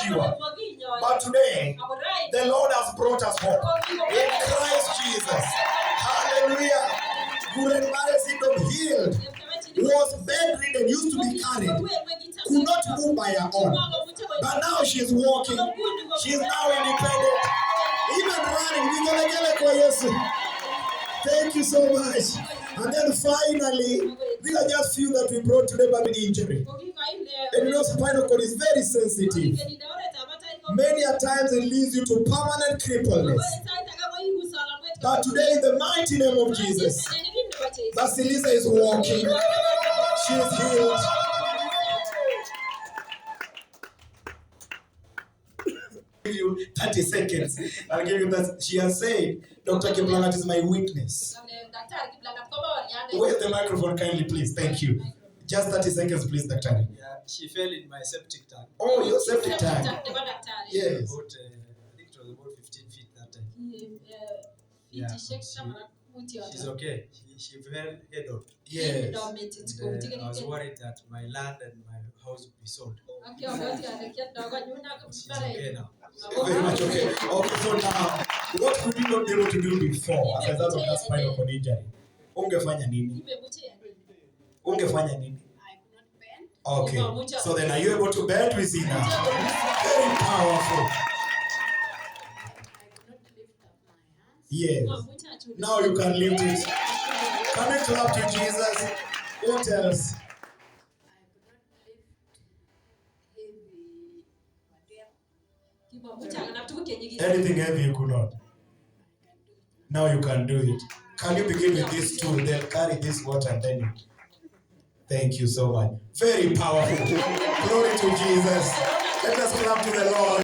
secure. But today, the Lord has brought us hope in Christ Jesus. Hallelujah. Guremare syndrome healed. Was bedridden, used to be carried, could not move by her own. But now she's walking. She's now independent. Even running. Thank you so much. And then finally, these are just few that we brought today by the injury. And you know, spinal cord is very sensitive. Many a times it leads you to permanent crippleness. But today, in the mighty name of Jesus, Basilisa is walking. She is healed. I'll give you 30 seconds. I'll give you that. She has said, Dr. Kiplangat is my weakness. Where's the microphone kindly, please? Thank you. Just 30 seconds, please, Dr. Yeah, she fell in my septic tank. Oh, your septic tank. Yes. About, I think it was about 15 feet that time. Yeah, she's okay. She fell head on. Yes. And, I was worried that my land and my house would be sold. She's okay now. Very much okay. Okay, so now, what could you not be able to do before as a result of that spinal cord injury? Ungefanya nini? Ungefanya nini? Okay. So then, are you able to bend with it now? Very powerful. Yes. Now you can lift it. Can you clap to Jesus? What else? Anything heavy you could not. Now you can do it. Can you begin with this tool? They'll carry this water and then you. Thank you so much. Very powerful. Glory to Jesus. Let us clap to the Lord.